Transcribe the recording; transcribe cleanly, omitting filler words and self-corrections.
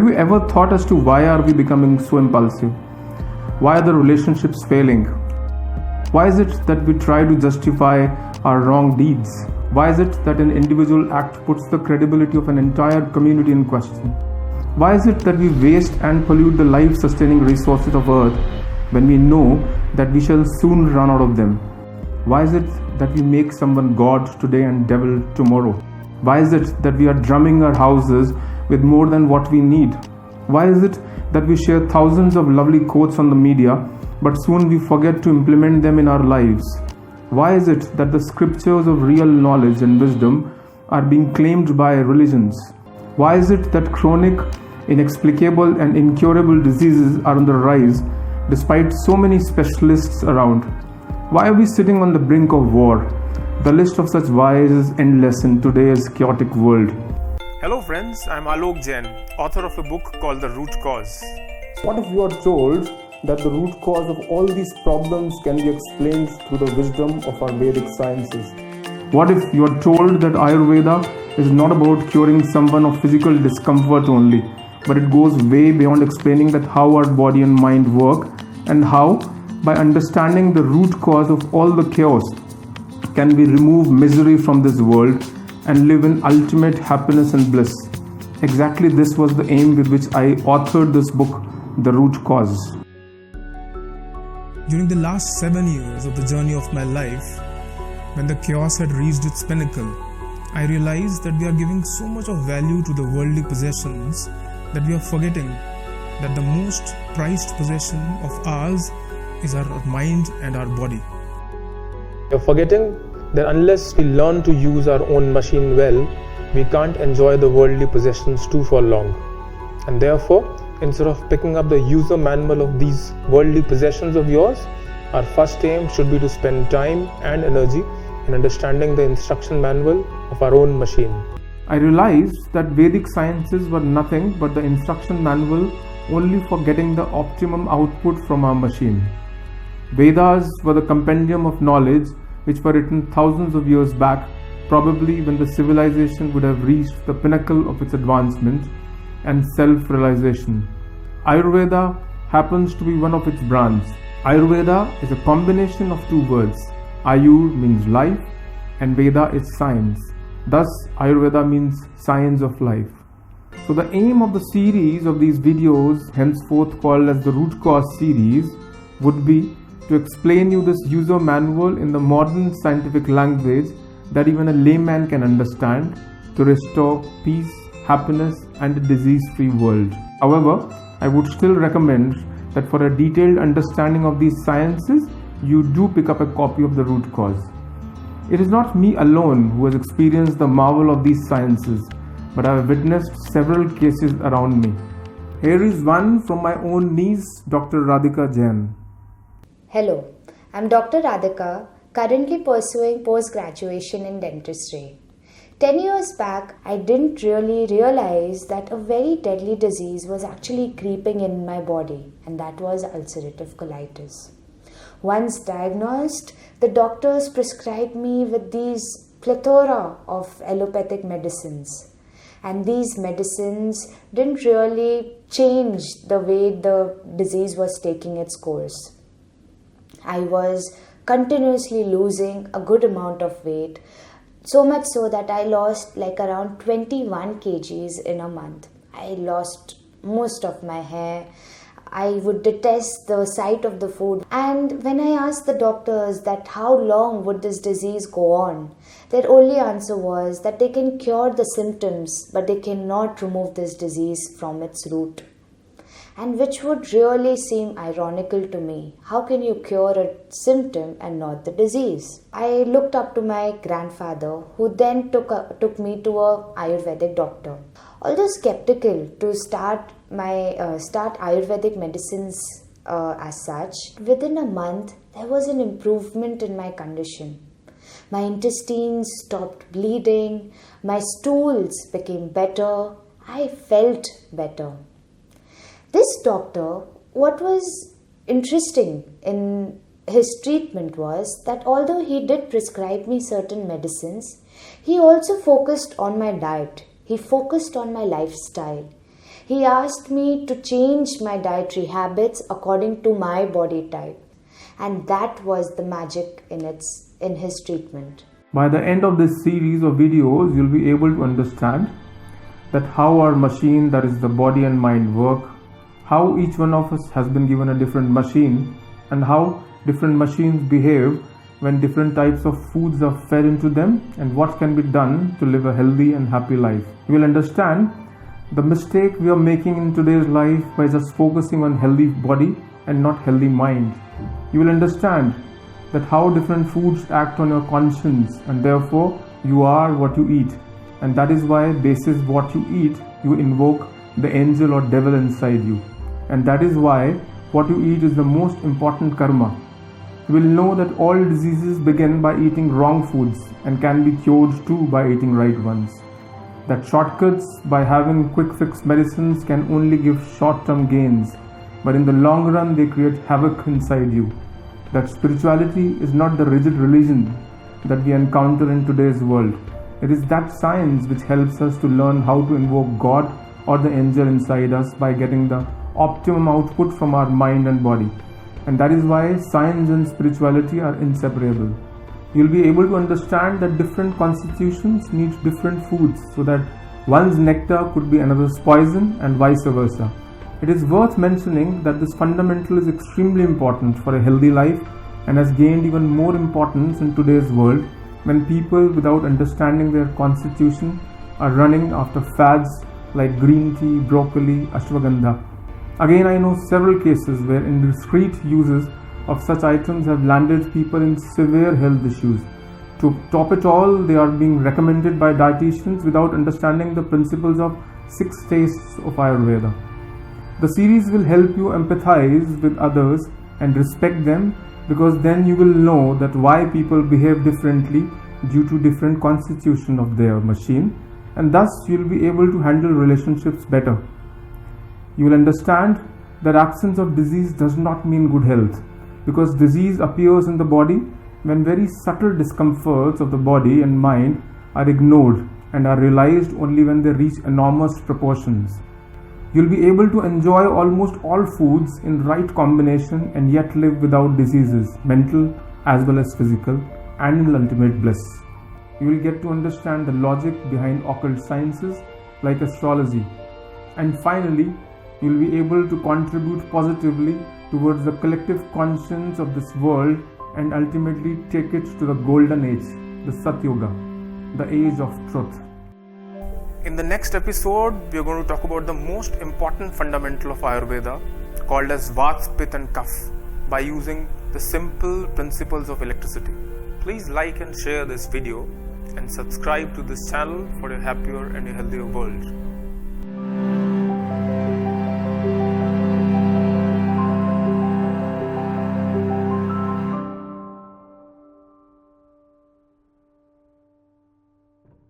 Have you ever thought as to why are we becoming so impulsive? Why are the relationships failing? Why is it that we try to justify our wrong deeds? Why is it that an individual act puts the credibility of an entire community in question? Why is it that we waste and pollute the life-sustaining resources of earth when we know that we shall soon run out of them? Why is it that we make someone God today and devil tomorrow? Why is it that we are drumming our houses with more than what we need? Why is it that we share thousands of lovely quotes on the media, but soon we forget to implement them in our lives? Why is it that the scriptures of real knowledge and wisdom are being claimed by religions? Why is it that chronic, inexplicable and incurable diseases are on the rise despite so many specialists around? Why are we sitting on the brink of war? The list of such whys is endless in today's chaotic world. Hello friends, I'm Alok Jain, author of a book called The Root Cause. What if you are told that the root cause of all these problems can be explained through the wisdom of our Vedic sciences? What if you are told that Ayurveda is not about curing someone of physical discomfort only, but it goes way beyond explaining that how our body and mind work, and how, by understanding the root cause of all the chaos, can we remove misery from this world and live in ultimate happiness and bliss? Exactly this was the aim with which I authored this book, The Root Cause. During the last 7 years of the journey of my life, when the chaos had reached its pinnacle, I realized that we are giving so much of value to the worldly possessions that we are forgetting that the most prized possession of ours is our mind and our body. You're forgetting that unless we learn to use our own machine well, we can't enjoy the worldly possessions too for long. And therefore, instead of picking up the user manual of these worldly possessions of yours, our first aim should be to spend time and energy in understanding the instruction manual of our own machine. I realized that Vedic sciences were nothing but the instruction manual only for getting the optimum output from our machine. Vedas were the compendium of knowledge which were written thousands of years back, probably when the civilization would have reached the pinnacle of its advancement and self-realization. Ayurveda happens to be one of its branches. Ayurveda is a combination of two words. Ayur means life and Veda is science. Thus, Ayurveda means science of life. So the aim of the series of these videos, henceforth called as the Root Cause series, would be to explain you this user manual in the modern scientific language that even a layman can understand, to restore peace, happiness and a disease-free world. However, I would still recommend that for a detailed understanding of these sciences, you do pick up a copy of The Root Cause. It is not me alone who has experienced the marvel of these sciences, but I have witnessed several cases around me. Here is one from my own niece, Dr. Radhika Jain. Hello, I'm Dr. Radhika, currently pursuing post-graduation in dentistry. 10 years back, I didn't really realize that a very deadly disease was actually creeping in my body, and that was ulcerative colitis. Once diagnosed, the doctors prescribed me with these plethora of allopathic medicines. And these medicines didn't really change the way the disease was taking its course. I was continuously losing a good amount of weight, so much so that I lost like around 21 kgs in a month. I lost most of my hair. I would detest the sight of the food. And when I asked the doctors that how long would this disease go on, their only answer was that they can cure the symptoms, but they cannot remove this disease from its root. And which would really seem ironical to me. How can you cure a symptom and not the disease? I looked up to my grandfather, who then took me to a Ayurvedic doctor. Although skeptical to start Ayurvedic medicines as such, within a month there was an improvement in my condition. My intestines stopped bleeding, my stools became better, I felt better. This doctor, what was interesting in his treatment was that although he did prescribe me certain medicines, he also focused on my diet. He focused on my lifestyle. He asked me to change my dietary habits according to my body type. And that was the magic in his treatment. By the end of this series of videos, you'll be able to understand that how our machine, that is the body and mind, work, how each one of us has been given a different machine, and how different machines behave when different types of foods are fed into them, and what can be done to live a healthy and happy life. You will understand the mistake we are making in today's life by just focusing on healthy body and not healthy mind. You will understand that how different foods act on your conscience, and therefore you are what you eat. And that is why, basis what you eat, you invoke the angel or devil inside you. And that is why what you eat is the most important karma. You will know that all diseases begin by eating wrong foods and can be cured too by eating right ones. That shortcuts by having quick fix medicines can only give short-term gains, but in the long run they create havoc inside you. That spirituality is not the rigid religion that we encounter in today's world. It is that science which helps us to learn how to invoke God or the angel inside us by getting the optimum output from our mind and body. And that is why science and spirituality are inseparable. You'll be able to understand that different constitutions need different foods, so that one's nectar could be another's poison and vice versa. It is worth mentioning that this fundamental is extremely important for a healthy life and has gained even more importance in today's world, when people without understanding their constitution are running after fads like green tea, broccoli, ashwagandha. Again, I know several cases where indiscreet uses of such items have landed people in severe health issues. To top it all, they are being recommended by dietitians without understanding the principles of 6 tastes of Ayurveda. The series will help you empathize with others and respect them, because then you will know that why people behave differently due to different constitution of their machine, and thus you will be able to handle relationships better. You will understand that absence of disease does not mean good health, because disease appears in the body when very subtle discomforts of the body and mind are ignored and are realized only when they reach enormous proportions. You'll be able to enjoy almost all foods in right combination and yet live without diseases, mental as well as physical, and in ultimate bliss. You will get to understand the logic behind occult sciences like astrology. And finally, you will be able to contribute positively towards the collective conscience of this world and ultimately take it to the golden age, the Satyuga, the age of truth. In the next episode, we are going to talk about the most important fundamental of Ayurveda, called as Vata, Pitta and Kapha, by using the simple principles of electricity. Please like and share this video and subscribe to this channel for a happier and a healthier world.